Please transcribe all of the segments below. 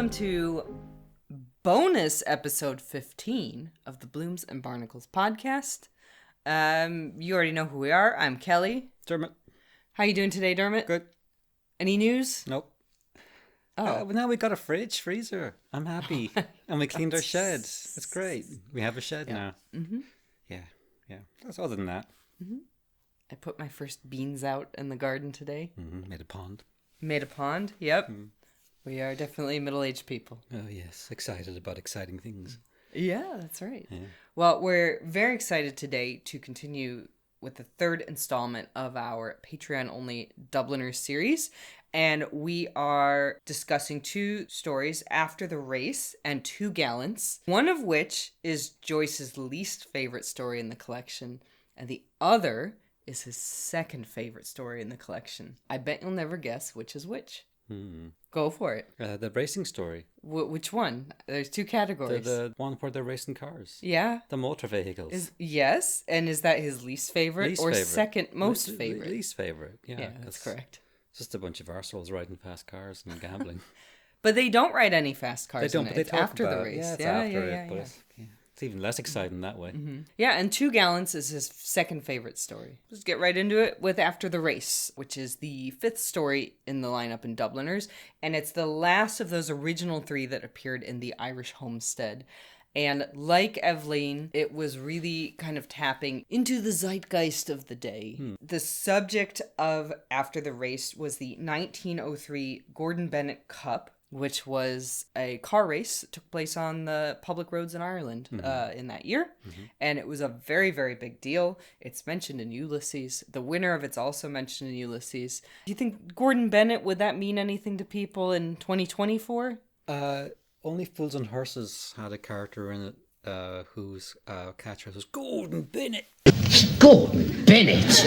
welcome to bonus episode 15 of the Blooms and Barnacles podcast. You already know who we are. I'm Kelly. Dermot. How you doing today, Dermot? Good. Any news? Nope. Oh. Well, now we got a freezer. I'm happy. And we cleaned our shed. It's great. We have a shed now. Mm-hmm. Yeah. That's other than that. Mm-hmm. I put my first beans out in the garden today. Mm-hmm. Made a pond. Made a pond, yep. Mm. We are definitely middle-aged people. Oh, yes. Excited about exciting things. Yeah, that's right. Yeah. Well, we're very excited today to continue with the third installment of our Patreon-only Dubliners series. And we are discussing two stories, After the Race and Two Gallants, one of which is Joyce's least favorite story in the collection, and the other is his second favorite story in the collection. I bet you'll never guess which is which. Go for it. The racing story. Which one? There's two categories. The one where they're racing cars. Yeah. The motor vehicles. Yes, and is that his least favorite second most favorite? Least favorite, yeah. That's correct. Just a bunch of arseholes riding fast cars and gambling. But they don't ride any fast cars. They don't, but they talk after about the race. It's after it, but it's even less exciting that way. Mm-hmm. Yeah, and Two Gallants is his second favorite story. Let's get right into it with After the Race, which is the fifth story in the lineup in Dubliners, and it's the last of those original three that appeared in the Irish homestead. And like Evelyn, it was really kind of tapping into the zeitgeist of the day. The subject of After the Race was the 1903 Gordon Bennett Cup, which was a car race that took place on the public roads in Ireland in that year. Mm-hmm. And it was a very, very big deal. It's mentioned in Ulysses. The winner of it's also mentioned in Ulysses. Do you think Gordon Bennett, would that mean anything to people in 2024? Only Fools and Horses had a character in it whose catchphrase was Gordon Bennett. Gordon Bennett?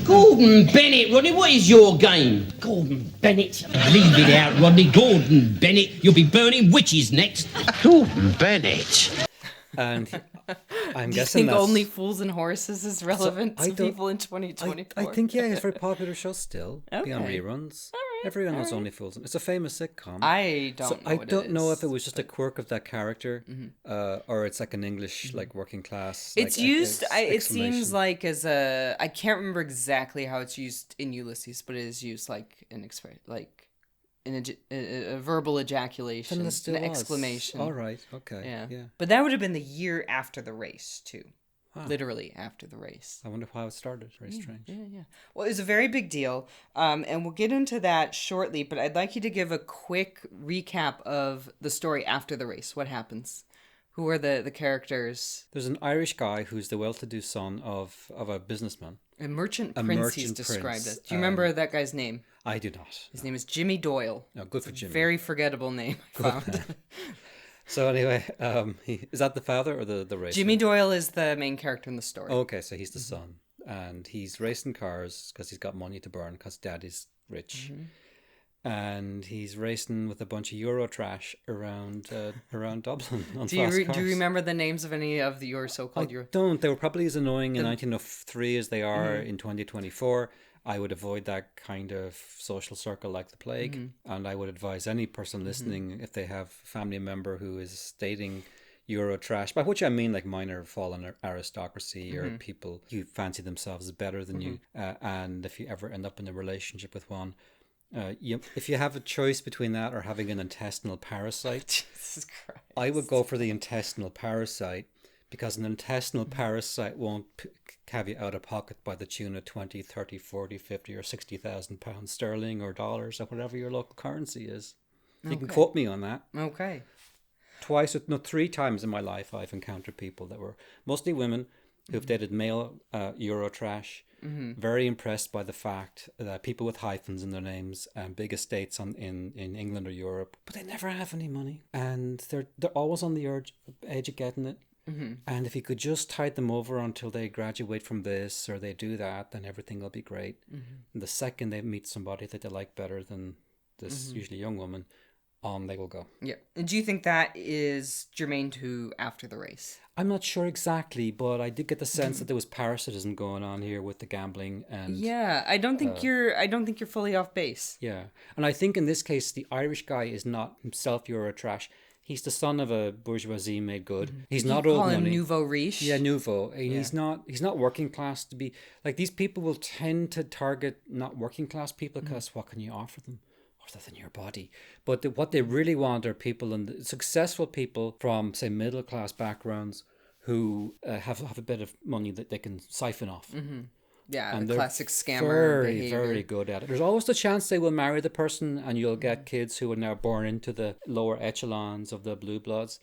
Gordon Bennett, Rodney, what is your game? Gordon Bennett? Leave it out, Rodney. Gordon Bennett. You'll be burning witches next. Gordon Bennett. And I'm Do guessing you think that's... Only Fools and Horses is relevant to people in 2024? I think, yeah, it's a very popular show still. Okay. Be on reruns. All right. Everyone knows Only Fools. It's a famous sitcom. I don't know if it was just a quirk of that character, or it's like an English, like working class. It's like, used. It exclamation. seems like as a. I can't remember exactly how it's used in Ulysses, but it is used like an a verbal ejaculation, an exclamation. All right. Okay. Yeah. But that would have been the year after the race too. Wow. Literally after the race. I wonder how it started. Very strange. Yeah. Well, it was a very big deal, and we'll get into that shortly. But I'd like you to give a quick recap of the story after the race. What happens? Who are the characters? There's an Irish guy who's the well-to-do son of a businessman. A merchant prince, he's described as. Do you remember that guy's name? I do not. His name is Jimmy Doyle. Oh, good for Jimmy. Very forgettable name, I found. So anyway, is that the father or the racer? Jimmy Doyle is the main character in the story. Oh, okay, so he's the son. And he's racing cars because he's got money to burn because daddy's rich. Mm-hmm. And he's racing with a bunch of Euro trash around Dublin on do you remember the names of any of your so-called Euro? Don't. They were probably as annoying in 1903 as they are in 2024. I would avoid that kind of social circle like the plague. And I would advise any person listening, if they have a family member who is dating Euro trash, by which I mean like minor fallen aristocracy or people who fancy themselves better than you. And if you ever end up in a relationship with one, if you have a choice between that or having an intestinal parasite, Jesus Christ. I would go for the intestinal parasite, because an intestinal parasite won't have you out of pocket by the tune of 20, 30, 40, 50 or 60,000 pounds sterling or dollars or whatever your local currency is. You can quote me on that. Okay. 3 times in my life I've encountered people that were mostly women who've dated male Euro trash. Very impressed by the fact that people with hyphens in their names and big estates in England or Europe, but they never have any money, and they're always on the edge of getting it. And if you could just tide them over until they graduate from this or they do that, then everything will be great. And the second they meet somebody that they like better than this usually young woman, on they will go. Yeah. Do you think that is germane to after the race? I'm not sure exactly, but I did get the sense that there was parasitism going on here with the gambling and Yeah, I don't think you're fully off base. yeah. And I think in this case the Irish guy is not himself Eurotrash. He's the son of a bourgeoisie made good. He's not You old call him money. nouveau riche. Yeah, nouveau. And he's not working class to be like these people will tend to target not working class people because what can you offer them other than your body? But what they really want are people and successful people from say middle class backgrounds who have a bit of money that they can siphon off. Yeah, And the they're classic scammer very, behavior. very good at it. There's always the chance they will marry the person and you'll get kids who are now born into the lower echelons of the blue bloods.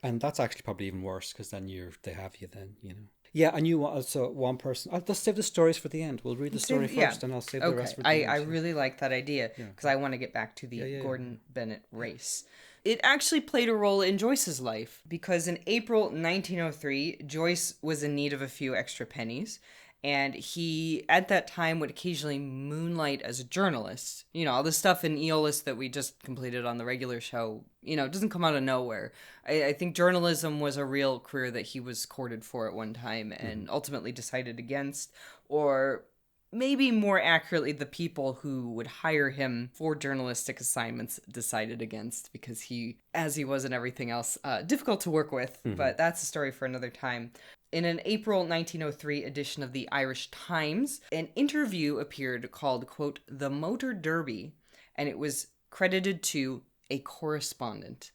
And that's actually probably even worse because then they have you then, you know. Yeah, and you also one person. Let's save the stories for the end. We'll read the story first and I'll save the rest for the end. I really like that idea because I want to get back to the Gordon Bennett race. It actually played a role in Joyce's life because in April 1903, Joyce was in need of a few extra pennies. And he, at that time, would occasionally moonlight as a journalist. You know, all the stuff in Aeolus that we just completed on the regular show, you know, it doesn't come out of nowhere. I think journalism was a real career that he was courted for at one time and ultimately decided against. Or maybe more accurately, the people who would hire him for journalistic assignments decided against because he, as he was in everything else, difficult to work with. But that's a story for another time. In an April 1903 edition of the Irish Times, an interview appeared called, quote, The Motor Derby, and it was credited to a correspondent.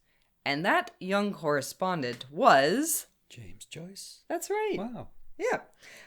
And that young correspondent was... James Joyce. That's right. Wow. Yeah.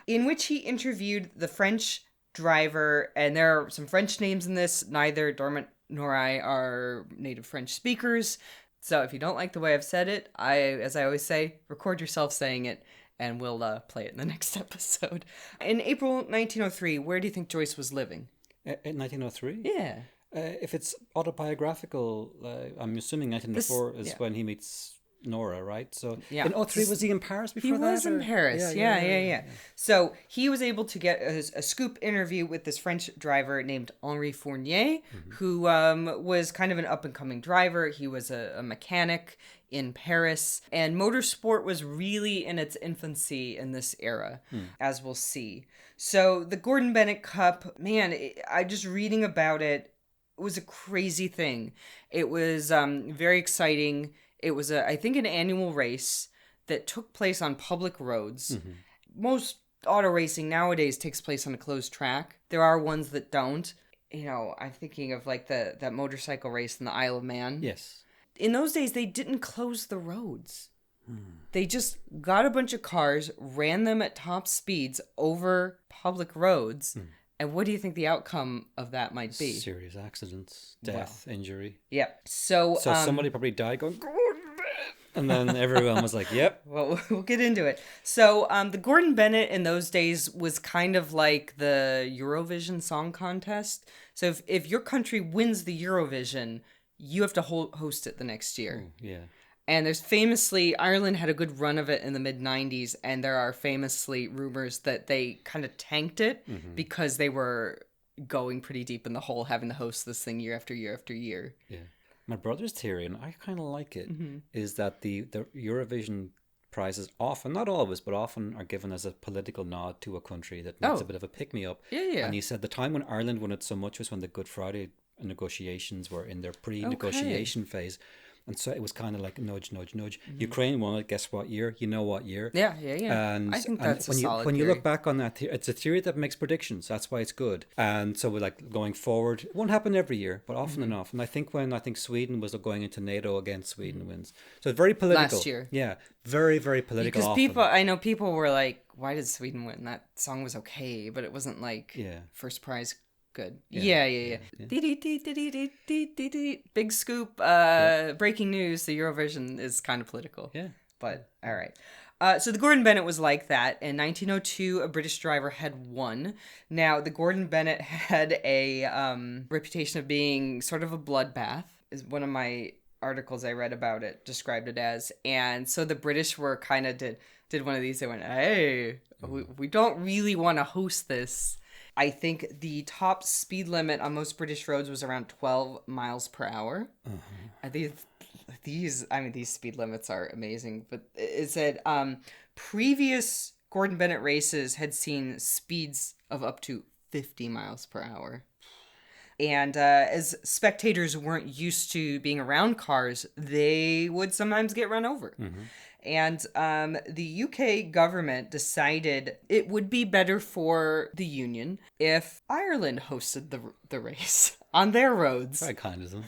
In which he interviewed the French driver, and there are some French names in this. Neither Dormant nor I are native French speakers. So if you don't like the way I've said it, as I always say, record yourself saying it. And we'll play it in the next episode. In April 1903, where do you think Joyce was living? In 1903? Yeah. If it's autobiographical, I'm assuming 1904 is when he meets Nora, right? So in 03, was he in Paris before that? He was in Paris, yeah. So he was able to get a scoop interview with this French driver named Henri Fournier, who was kind of an up-and-coming driver. He was a mechanic in Paris, and motorsport was really in its infancy in this era, as we'll see. So the Gordon Bennett Cup, man, I just reading about it, it was a crazy thing. It was very exciting. It was, I think, an annual race that took place on public roads. Most auto racing nowadays takes place on a closed track. There are ones that don't. You know, I'm thinking of like that motorcycle race in the Isle of Man. Yes. In those days, they didn't close the roads. They just got a bunch of cars, ran them at top speeds over public roads. And what do you think the outcome of that might be? Serious accidents, death, injury. Yeah. So somebody probably died going, Gordon Bennett. And then everyone was like, yep. Well, we'll get into it. So the Gordon Bennett in those days was kind of like the Eurovision Song Contest. So if your country wins the Eurovision, you have to host it the next year. Yeah. And there's famously, Ireland had a good run of it in the mid-90s, and there are famously rumors that they kind of tanked it because they were going pretty deep in the hole, having to host this thing year after year after year. Yeah. My brother's theory, and I kind of like it, is that the Eurovision prizes often, not always, but often are given as a political nod to a country that needs a bit of a pick-me-up. Yeah. And he said the time when Ireland won it so much was when the Good Friday negotiations were in their pre-negotiation phase. And so it was kind of like nudge, nudge, nudge. Ukraine won it. Guess what year? You know what year? Yeah. And I think that's when a solid when you theory. look back on that, it's a theory that makes predictions. That's why it's good. And so we're like going forward. It won't happen every year, but often enough. And I think when Sweden was going into NATO again, Sweden wins. So it's very political. Last year. Yeah, very, very political. Because I know people were like, "Why did Sweden win? That song was okay, but it wasn't like first prize." Good. Yeah. Big scoop. Breaking news. The Eurovision is kind of political. Yeah. But all right. So the Gordon Bennett was like that. In 1902, a British driver had won. Now, the Gordon Bennett had a reputation of being sort of a bloodbath, is one of my articles I read about it described it as. And so the British were kind of did one of these. They went, hey, we don't really want to host this. I think the top speed limit on most British roads was around 12 miles per hour. These speed limits are amazing. But it said previous Gordon Bennett races had seen speeds of up to 50 miles per hour. And as spectators weren't used to being around cars, they would sometimes get run over. And the UK government decided it would be better for the Union if Ireland hosted the race on their roads. Very kind of them.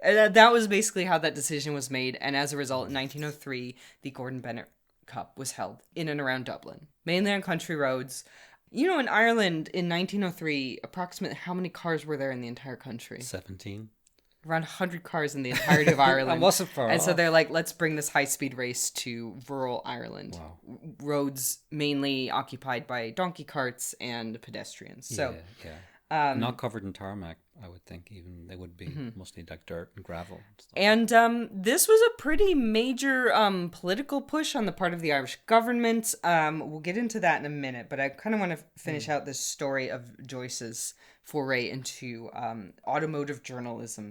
And that was basically how that decision was made. And as a result, in 1903, the Gordon Bennett Cup was held in and around Dublin, mainly on country roads. You know, in Ireland in 1903, approximately how many cars were there in the entire country? 17. Around 100 cars in the entirety of Ireland. That wasn't far And off. so they're like, let's bring this high-speed race to rural Ireland. Wow. Roads mainly occupied by donkey carts and pedestrians. So, not covered in tarmac, I would think. Even they would be mostly like dirt and gravel. And this was a pretty major political push on the part of the Irish government. We'll get into that in a minute, but I kind of want to finish out this story of Joyce's foray into automotive journalism.